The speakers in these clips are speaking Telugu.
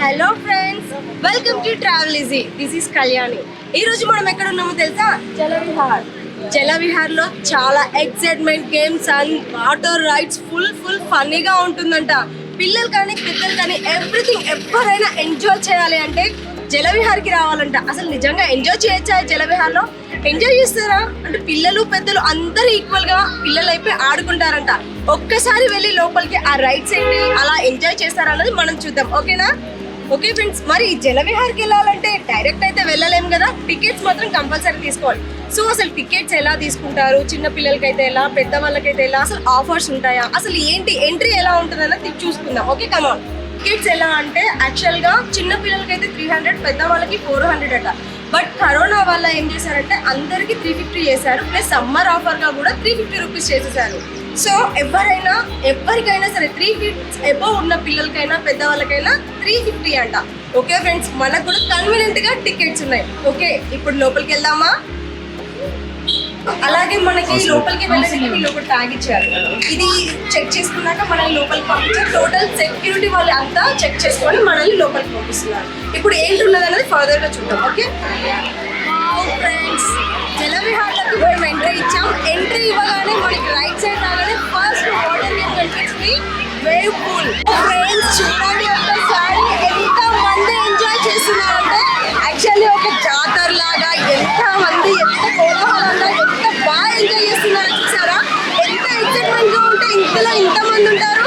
హలో ఫ్రెండ్స్, వెల్కమ్ టు ట్రావెలీజీ. This is Kalyani. ఈ రోజు మనం ఎక్కడ ఉన్నామో తెలుసా? జలవిహార్ లో చాలా excitement games and water rides full ఫన్నీగా ఉంటుందంట. పిల్లలు కానీ పెద్దలు కానీ ఎవ్రీథింగ్ ఎవరైనా ఎంజాయ్ చేయాలి అంటే జలవిహార్కి రావాలంట. అసలు నిజంగా ఎంజాయ్ చేయొచ్చా జలవిహార్ లో? ఎంజాయ్ చేస్తారా అంటే పిల్లలు పెద్దలు అందరూ ఈక్వల్ గా పిల్లలు అయిపోయి ఆడుకుంటారంట. ఒక్కసారి వెళ్ళి లోపలికి ఆ రైడ్స్ ఏంటి అలా ఎంజాయ్ చేస్తారా అన్నది మనం చూద్దాం. ఓకేనా? ఓకే ఫ్రెండ్స్, మరి జలవిహార్కి వెళ్ళాలంటే డైరెక్ట్ అయితే వెళ్ళలేము కదా, టికెట్స్ మాత్రం కంపల్సరీ తీసుకోవాలి. సో అసలు టికెట్స్ ఎలా తీసుకుంటారు, చిన్న పిల్లలకైతే ఎలా, పెద్ద వాళ్ళకైతే ఎలా, అసలు ఆఫర్స్ ఉంటాయా, అసలు ఏంటి, ఎంట్రీ ఎలా ఉంటుంది అన్నది చూసుకుందాం. Okay come on. టికెట్స్ ఎలా అంటే యాక్చువల్గా చిన్న పిల్లలకైతే 300, పెద్ద వాళ్ళకి 400 అట. బట్ కరోనా వల్ల ఏం చేశారంటే అందరికి 350 చేశారు, ప్లస్ సమ్మర్ ఆఫర్గా కూడా 350 రూపీస్ చేసేసారు. సో ఎవరికైనా సరే 3 feet అబోవ్ ఉన్న పిల్లలకైనా పెద్దవాళ్ళకైనా 350 అంట. ఓకే ఫ్రెండ్స్, మనకు కూడా కన్వీనియంట్గా టికెట్స్ ఉన్నాయి. ఓకే, ఇప్పుడు లోపలికి వెళ్దామా? అలాగే మనకి లోపలికి వెళ్ళడానికి వీళ్ళు ఒక ట్యాగ్ ఇచ్చారు. ఇది చెక్ చేసుకున్నాక మనల్ని లోపలికి పంపించారు. టోటల్ సెక్యూరిటీ వాళ్ళు అంతా చెక్ చేసుకొని మనల్ని లోపలికి పంపిస్తున్నారు. ఇప్పుడు ఏంటి ఉన్నది అనేది ఫర్దర్గా చూద్దాం. ఓకే ఫ్రెండ్స్, జలవిహార్లోకి మేము ఎంట్రీ ఇచ్చాం. ఎంట్రీ ఇవ్వగానే మనకి రైట్ సైడ్ రాగానే ఫస్ట్ వాటర్ గేమ్ కనిపించింది, వేవ్ పూల్. ఫ్రెండ్స్ చూడండి ఒక్కసారి ఎంత మంది ఎంజాయ్ చేస్తున్నారంటే యాక్చువల్లీ ఒక జాతర లాగా ఎంత మంది, ఎంత కోలాహలంగా, ఎంత బాగా ఎంజాయ్ చేస్తున్నారో చూసారా? ఎంత ఎక్సైట్మెంట్ గా ఉంటే ఇంతమంది ఉంటారు.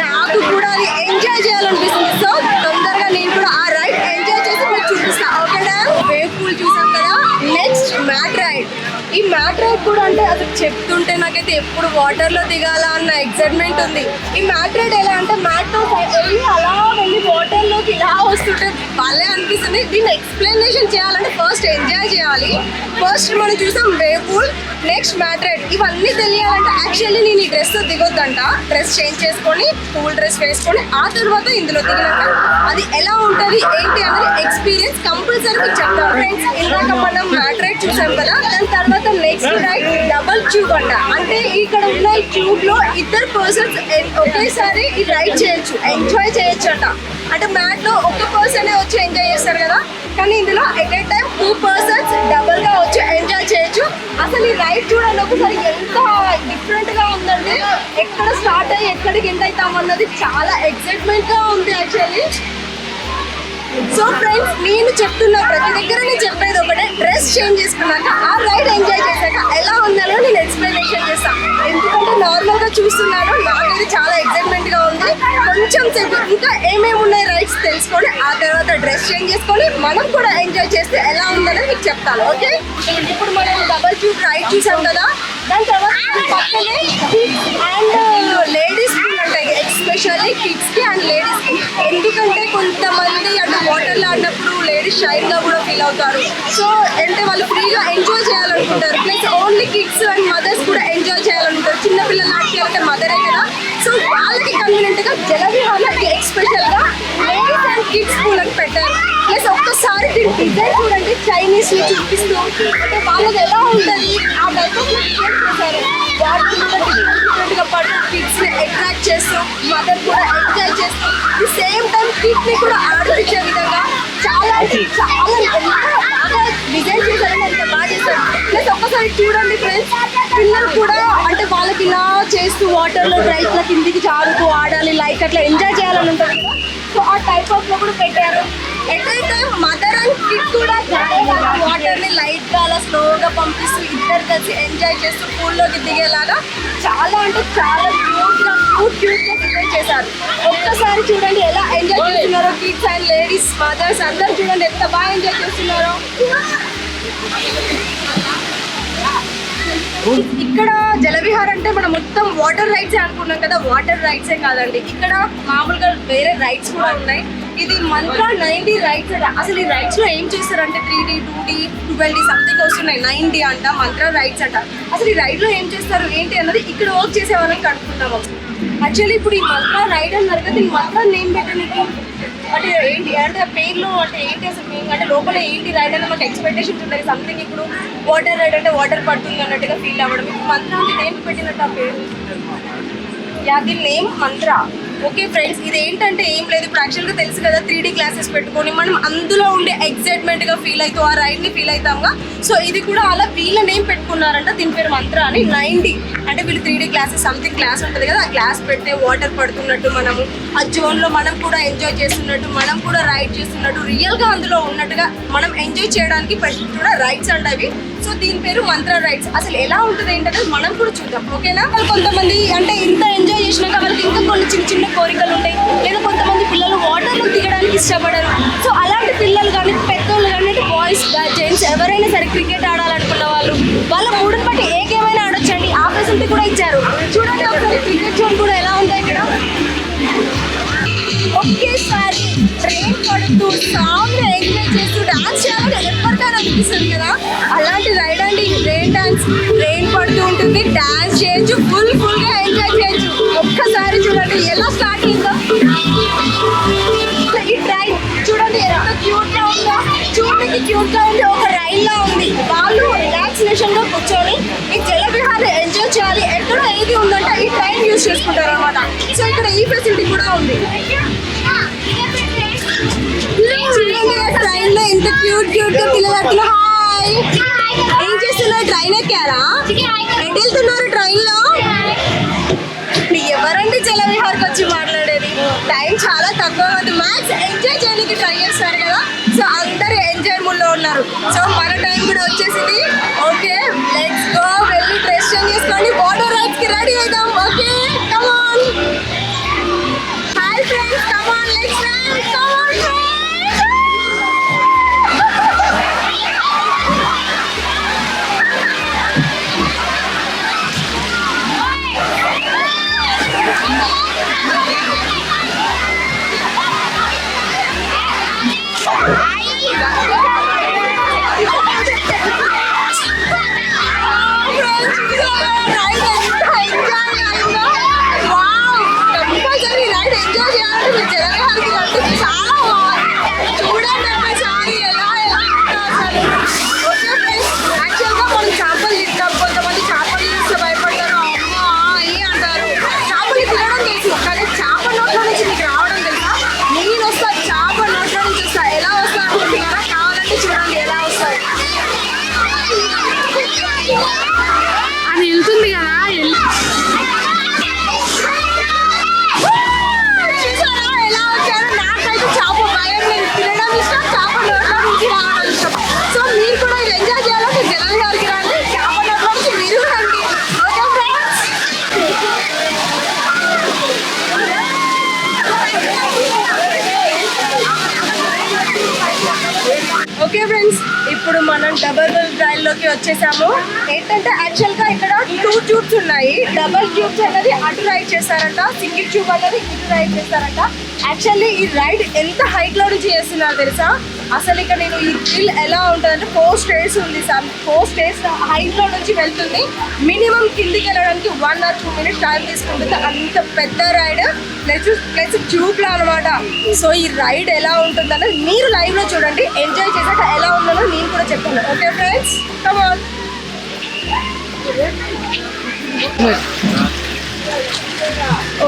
నాకు కూడా అది ఎంజాయ్ చేయాలనిపిస్తుంది. సో తొందరగా నేను కూడా ఆ రైడ్ ఎంజాయ్ చేసి మీకు చూపిస్తా. ఓకేనా? వేవ్ పూల్ చూసాం కదా, నెక్స్ట్ మ్యాట్ రైడ్. ఈ మ్యాట్ రైడ్ కూడా అంటే అసలు చెప్తుంటే నాకైతే ఎప్పుడు వాటర్లో దిగాలా అన్న ఎక్సైట్మెంట్ ఉంది. ఈ మ్యాట్ రైడ్ ఎలా అంటే మ్యాట్తో వెళ్ళి అలా వెళ్ళి వాటర్లోకి ఇలా వస్తుంటే భలే అనిపిస్తుంది. దీన్ని ఎక్స్ప్లెనేషన్ చేయాలంటే ఫస్ట్ ఎంజాయ్ చేయాలి. ఫస్ట్ మనం చూసాం wave pool, next mat ride. ఇవన్నీ తెలియాలంటే యాక్చువల్లీ నేను ఈ డ్రెస్తో దిగొద్దంట. డ్రెస్ చేంజ్ చేసుకొని పూల్ డ్రెస్ వేసుకొని ఆ తర్వాత ఇందులో దిగినాక అది ఎలా ఉంటుంది ఏంటి అనేది ఎక్స్పీరియన్స్ కంపల్సరీ మీకు చెప్తాను. ఫ్రెండ్స్, ఇందాక మనం మ్యాట్ రైడ్ చూసాం కదా, దాని తర్వాత నెక్స్ట్ రైడ్ డబల్ ట్యూబ్ అంట. అంటే ఇక్కడ ఉన్న ఈ ట్యూబ్ లో 2 పర్సన్స్ ఒకేసారి ఈ రైడ్ చేయొచ్చు, ఎంజాయ్ చేయొచ్చు అంట. అంటే మ్యాట్ లో ఒక పర్సనే వచ్చి ఎంజాయ్ చేస్తారు కదా, కానీ ఇందులో at a time 2 persons double గా వచ్చి ఎంజాయ్ చేయొచ్చు. అసలు ఈ రైడ్ చూడండి ఒకసారి ఎంత డిఫరెంట్ గా ఉందండి. ఎక్కడ స్టార్ట్ అయ్యి ఎక్కడికి ఎండ్ అవుతాం అన్నది చాలా ఎక్సైట్మెంట్ గా ఉంది యాక్చువల్లీ. సో ఫ్రెండ్స్, నేను చెప్తున్నా ప్రతి దగ్గర నేను చెప్పేది ఒకటే, డ్రెస్ చేంజ్ చేసుకున్నాక ఆ రైడ్ ఎంజాయ్ చేశాక ఎలా ఉందో నేను ఎక్స్ప్లెనేషన్ చేస్తాను. ఎందుకంటే నార్మల్గా చూస్తున్నాను, నాకైతే చాలా ఎక్సైట్మెంట్ గా ఉంది. కొంచెం సేపు ఇంకా ఏమేమి ఉన్నాయి రైడ్స్ తెలుసుకొని ఆ తర్వాత డ్రెస్ చేంజ్ చేసుకొని మనం కూడా ఎంజాయ్ చేస్తే ఎలా ఉందని మీకు చెప్తాను. ఓకే, ఇప్పుడు మనం డబల్ ట్యూబ్ రైడ్ చూసాం కదా, దాని తర్వాత పక్కనే అండ్ లేడీస్ ఉంటాయి, ఎస్పెషల్లీ కిడ్స్ కి అండ్ లేడీస్ కి. ఎందుకంటే కొంతమంది అంటే వాటర్లో ఆడినప్పుడు లేడీస్ షైన్ గా కూడా ఫీల్ అవుతారు. సో అంటే వాళ్ళు ఫ్రీగా ఎంజాయ్ చేయాలనుకుంటారు. Plus only kids and mothers కూడా ఎంజాయ్ చేయాలనుకుంటారు. చిన్నపిల్లలు ఆడితే మదరే కదా, సో వాళ్ళకి కన్వీనియంట్ గా జలవిహార్లో ఎక్స్పెషల్ గా లేడీస్ అండ్ కిడ్స్ పూల్ అని పెట్టారు. ప్లస్ ఒక్కసారి దీని డిజైన్ చూడండి, చైనీస్ ని చూపిస్తూ అంటే వాళ్ళకి ఎలా ఉంటుంది ఆ టైప్ ఆఫ్ చేశారు. వాటిగా పడుతూ కిడ్స్ ని అట్రాక్ట్ చేస్తూ మదర్ కూడా ఎంజాయ్ చేస్తూ ది సేమ్ టైం కిడ్స్ ని కూడా ఆడిపించే విధంగా చాలా బాగా డిజైన్ చేశారని అంత బాగా చేశారు. ప్లస్ ఒక్కసారి చూడండి ఫ్రెండ్స్, పిల్లలు కూడా అంటే వాళ్ళకి ఇలా చేస్తూ వాటర్లో రైట్ల కిందికి జారుతూ ఆడాలి, లైక్ అట్లా ఎంజాయ్ చేయాలని ఉంటుంది కదా. సో ఆ టైప్ ఆఫ్ లో కూడా పెట్టారు. At a time mother and kid కూడా వాటర్ ని లైట్ గా అలా స్లోగా పంపిస్తూ ఇద్దరు కలిసి ఎంజాయ్ చేస్తూ పూల్లోకి దిగేలాగా చాలా అంటే చాలా క్యూట్ గా డిజైన్ చేశారు. ఒక్కసారి చూడండి ఎలా ఎంజాయ్ చేస్తున్నారో కిడ్స్ అండ్ లేడీస్ మదర్స్ అందరు చూడండి ఎంత బాగా ఎంజాయ్ చేస్తున్నారో. ఇక్కడ జలవిహార్ అంటే మనం మొత్తం వాటర్ రైడ్స్ అనుకున్నాం కదా, వాటర్ రైడ్సే కాదండి, ఇక్కడ మామూలుగా వేరే రైడ్స్ కూడా ఉన్నాయి. ఇది మంత్రా 90 రైడ్స్ అంట. అసలు ఈ రైడ్స్ లో ఏం చేస్తారంటే 3D 2D 220 సంథింగ్ వస్తున్నాయి, 90 అంట మంత్రా రైడ్స్ అంట. అసలు ఈ రైడ్ లో ఏం చేస్తారు ఏంటి అన్నది ఇక్కడ వర్క్ చేసే వాళ్ళని కనుక్కున్నాము. యాక్చువల్లీ ఇప్పుడు ఈ మంత్రా రైడ్ అన్నారు కదా, ఈ మంత్రా నేమ్ పెట్టడానికి అంటే ఏంటి అంటే పేర్లు అంటే ఏంటి అసలు మేము అంటే లోపల ఏంటి రైడ్ అంటే మాకు ఎక్స్పెక్టేషన్స్ ఉంటాయి. సంథింగ్ ఇప్పుడు వాటర్ రైడ్ అంటే వాటర్ పడుతుంది అన్నట్టుగా ఫీల్ అవ్వడం. ఇప్పుడు మంత్రా అంటే నేమ్ పెట్టినట్టు ఆ పేరు, యా దీని నేమ్ మంత్రా. ఓకే ఫ్రెండ్స్, ఇది ఏంటంటే ఏం లేదు, ఇప్పుడు యాక్చువల్గా తెలుసు కదా 3D క్లాసెస్ పెట్టుకొని మనం అందులో ఉండే ఎగ్జైట్మెంట్గా ఫీల్ అవుతాం, ఆ రైడ్ని ఫీల్ అవుతాంగా. సో ఇది కూడా అలా వీళ్ళ నేమ్ పెట్టుకున్నారంట, దీని పేరు మంత్ర అని. 90 అంటే వీళ్ళు 3D క్లాసెస్ సంథింగ్ క్లాస్ ఉంటుంది కదా, ఆ క్లాస్ పెడితే వాటర్ పడుతున్నట్టు, మనము ఆ జోన్లో మనం కూడా ఎంజాయ్ చేస్తున్నట్టు, మనం కూడా రైడ్ చేస్తున్నట్టు, రియల్గా అందులో ఉన్నట్టుగా మనం ఎంజాయ్ చేయడానికి పెట్టుకున్న రైడ్స్ అంటే అవి. సో దీని పేరు మంత్ర రైడ్స్. అసలు ఎలా ఉంటుంది ఏంటంటే మనం కూడా చూద్దాం, ఓకేనా? కొంతమంది అంటే ఇంత ఎంజాయ్ చేసినాక వాళ్ళకి ఇంకా కొన్ని చిన్న చిన్న కోరికలు ఉంటాయి, లేదా కొంతమంది పిల్లలు వాటర్లో దిగడానికి ఇష్టపడరు. సో అలాంటి పిల్లలు కానీ పెద్దోళ్ళు కానీ, బాయ్స్ జెంట్స్ ఎవరైనా సరే క్రికెట్ ఆడాలనుకున్న వాళ్ళు, వాళ్ళ మూడుని బట్టి ఏ గేమ్ అయినా ఆడొచ్చండి. ఆ ఫెసిలిటీ కూడా ఇచ్చారు. చూడండి ఒకసారి క్రికెట్ జోన్ కూడా ఎలా ఉంటాయి ఇక్కడ. ఒకేసారి ట్రైన్ పడుతూ సాంగ్ ఎంజాయ్ చేస్తూ డాన్స్ చేయాలని ఎవరికైనా అనిపిస్తుంది కదా, అలాంటి రైడ్ అండి రెయిన్ డాన్స్. ట్రైన్ పడుతూ ఉంటుంది, డాన్స్ చేయొచ్చు, ఫుల్గా ఎంజాయ్ చేయొచ్చు. ఒక్కసారి చూడండి ఎలా స్టార్ట్ అయిందో. ఈ ట్రైన్ చూడండి ఎంత క్యూట్గా ఉందో, చూడడానికి క్యూట్గా ఉంది, ఒక రైల్లా ఉంది. వాళ్ళు రిలాక్సేషన్గా కూర్చొని ఈ జలవిహార్ ఎంజాయ్ చేయాలి. ఎక్కడ ఏది ఉందంటే ఈ ట్రైన్ యూజ్ చేసుకుంటారు అనమాట. సో ఇక్కడ ఈ ఫెసిలిటీ కూడా ఉంది. ట్రైన్ లో ఎంత క్యూట్ గా పిల్లలు. హాయ్, ఏం చేస్తున్నారు? ట్రైన్ ఎక్కారా? ఎటు వెళ్తున్నారు ట్రైన్ లో? ఎవరండి జలవిహార్కి వచ్చి మాట్లాడేది? టైం చాలా తక్కువ ఉంది, మ్యాక్స్ ఎంజాయ్ చేయడానికి ట్రై చేస్తారు కదా. సో అందరూ ఎంజాయ్ మూడ్ లో ఉన్నారు. సో మన టైం కూడా వచ్చేసింది. Okay, let's go. వెళ్ళి డ్రెస్ చేంజ్ చేసుకోండి, వాటర్ రైడ్స్ కి రెడీ అవుదాం. Okay, come on. Hi friends, come on, let's ride. Come on friends. అది వెళ్తుంది కదా. ఎలా వచ్చారు? నాకైతే చేప భయం లేదు, తినడం ఇష్టం, చేప నోట్లో నుంచి రావడం ఇష్టం. సో మీరు కూడా ఇది ఎంజాయ్ చేయాలంటే జలవిహార్కి రండి, చేప నోట్లో నుంచి మీరు రండి. ఓకే ఫ్రెండ్స్, ఇప్పుడు మనం డబల్ రైల్ లోకి వచ్చేసాము. ఏంటంటే యాక్చువల్గా ఇక్కడ 2 ట్యూబ్స్ ఉన్నాయి. డబల్ ట్యూబ్స్ అనేది అటు రైడ్ చేస్తారంట, సింగిల్ ట్యూబ్ అనేది ఇటు రైడ్ చేస్తారంట. యాక్చువల్లీ ఈ రైడ్ ఎంత హైట్ లో నుంచి చేస్తున్నారు తెలుసా? అసలు ఇక్కడ నేను ఈ థ్రిల్ ఎలా ఉంటుందంటే 4 స్టేర్స్ ఉంది సార్, 4 స్టేర్స్ హైట్ లో నుంచి వెళ్తుంది. మినిమం కిందికి వెళ్ళడానికి 1 or 2 minutes టైం తీసుకుంటుంది. అంత పెద్ద రైడ్ ప్లస్ ట్యూబ్ లో అనమాట. సో ఈ రైడ్ ఎలా ఉంటుందన్నది మీరు లైవ్ లో చూడండి, ఎంజాయ్ చేసాక ఎలా ఉందో నేను కూడా చెప్తాను. Okay friends, come on.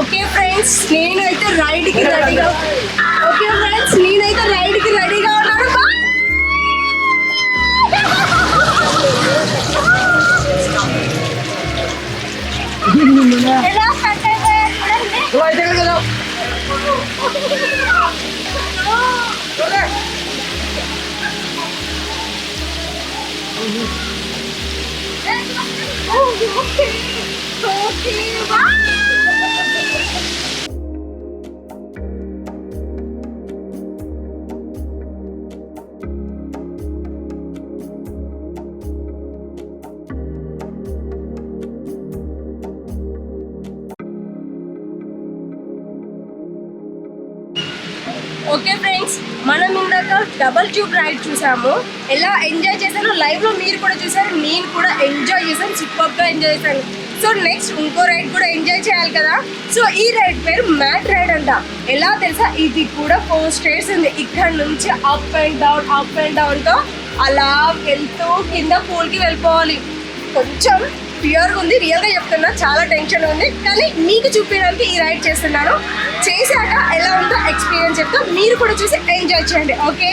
Okay friends, నేనైతే రైడ్కి రెడీగా ఉన్నాను. ఎలా స్టార్ట్ అయితే కదా. ఓకే ఫ్రెండ్స్, మనం ఇందాక డబల్ ట్యూబ్ రైడ్ చూసాము. ఎలా ఎంజాయ్ చేశానో లైవ్లో మీరు కూడా చూసారు, నేను కూడా ఎంజాయ్ చేశాను, సూపర్గా ఎంజాయ్ చేశాను. సో నెక్స్ట్ ఇంకో రైడ్ కూడా ఎంజాయ్ చేయాలి కదా. సో ఈ రైడ్ పేరు మ్యాట్ రైడ్ అంట. ఎలా తెలుసా? ఇది కూడా 4 స్టేర్స్ ఉంది. ఇక్కడ నుంచి అప్ అండ్ డౌన్తో అలా వెళ్తూ కింద పూల్కి వెళ్ళిపోవాలి. కొంచెం ప్యూర్గా ఉంది, రియల్గా చెప్తున్నా, చాలా టెన్షన్ ఉంది, కానీ మీకు చూపించడానికి ఈ రైడ్ చేస్తున్నాను. చేశాక ఎలా ఉందో ఎక్స్పీరియన్స్ చెప్తా, మీరు కూడా చూసి ఎంజాయ్ చేయండి. ఓకే,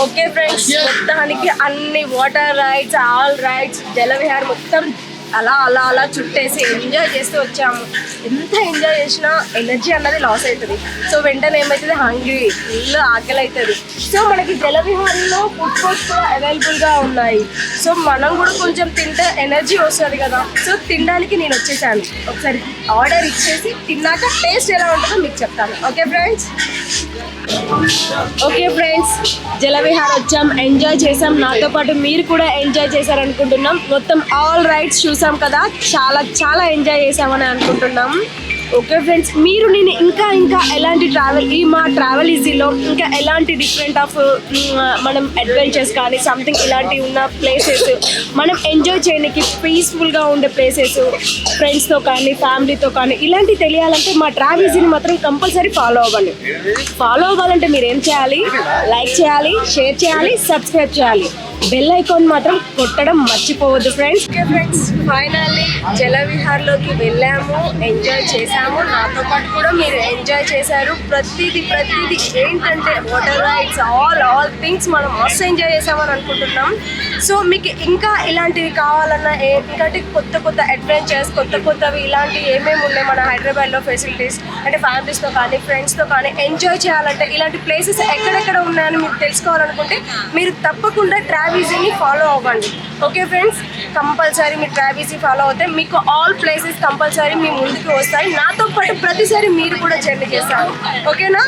ఓకే ఫ్రెండ్స్, మొత్తానికి అన్ని water rides, all rides, Jalavihar మొత్తం అలా అలా అలా చుట్టేసి ఎంజాయ్ చేస్తూ వచ్చాము. ఎంత ఎంజాయ్ చేసినా ఎనర్జీ అన్నది లాస్ అవుతుంది. సో వెంటనే ఏమవుతుంది, హంగ్రీ, ఫుల్ ఆకలి అవుతుంది. సో మనకి జలవిహార్లో ఫుడ్ కోర్ట్స్ కూడా అవైలబుల్గా ఉన్నాయి. సో మనం కూడా కొంచెం తింటే ఎనర్జీ వస్తుంది కదా. సో తినడానికి నేను వచ్చేసాను. ఒకసారి ఆర్డర్ ఇచ్చేసి తిన్నాక టేస్ట్ ఎలా ఉంటుందో మీకు చెప్తాను. ఓకే ఫ్రెండ్స్, జలవిహార్ వచ్చాం, ఎంజాయ్ చేసాం. నాతో పాటు మీరు కూడా ఎంజాయ్ చేశారనుకుంటున్నాం. మొత్తం ఆల్ రైడ్స్ చూసాం కదా, చాలా చాలా ఎంజాయ్ చేసామని అనుకుంటున్నాం. ఓకే ఫ్రెండ్స్, మీరు నేను ఇంకా ఎలాంటి మా ట్రావెల్ ఈజీలో ఇంకా ఎలాంటి డిఫరెంట్ ఆఫ్ మనం అడ్వెంచర్స్ కానీ సంథింగ్ ఇలాంటివి ఉన్న ప్లేసెస్ మనం ఎంజాయ్ చేయడానికి పీస్ఫుల్గా ఉండే ప్లేసెస్ ఫ్రెండ్స్తో కానీ ఫ్యామిలీతో కానీ ఇలాంటివి తెలియాలంటే మా ట్రావెల్స్ని మాత్రం కంపల్సరీ ఫాలో అవ్వండి. ఫాలో అవ్వాలంటే మీరు ఏం చేయాలి, లైక్ చేయాలి, షేర్ చేయాలి, సబ్స్క్రైబ్ చేయాలి, బెల్ ఐకాన్ మాత్రం కొట్టడం మర్చిపోవద్దు ఫ్రెండ్స్. ఓకే ఫ్రెండ్స్, ఫైనల్లీ జలవిహార్లోకి వెళ్ళాము, ఎంజాయ్ చేసాము. నాతో పాటు కూడా మీరు ఎంజాయ్ చేశారు. ప్రతిదీ ఏంటంటే వాటర్ రైడ్స్, ఆల్ థింగ్స్ మనం మస్తు ఎంజాయ్ చేసామని అనుకుంటున్నాం. సో మీకు ఇంకా ఇలాంటివి కావాలన్నా, ఎందుకంటే కొత్త అడ్వెంచర్స్, కొత్తవి ఇలాంటివి ఏమేమి ఉన్నాయి మన హైదరాబాద్లో ఫెసిలిటీస్, అంటే ఫ్యామిలీస్తో కానీ ఫ్రెండ్స్తో కానీ ఎంజాయ్ చేయాలంటే ఇలాంటి ప్లేసెస్ ఎక్కడెక్కడ ఉన్నాయని మీరు తెలుసుకోవాలనుకుంటే మీరు తప్పకుండా ట్రావీజీని ఫాలో అవ్వండి. ఓకే ఫ్రెండ్స్, కంపల్సరీ మీరు ట్రావీజీ ఫాలో అవుతే మీకు ఆల్ ప్లేసెస్ కంపల్సరీ మీ ముందుకు వస్తాయి. నాతో పాటు ప్రతిసారి మీరు కూడా జర్నీ చేస్తారు. ఓకేనా?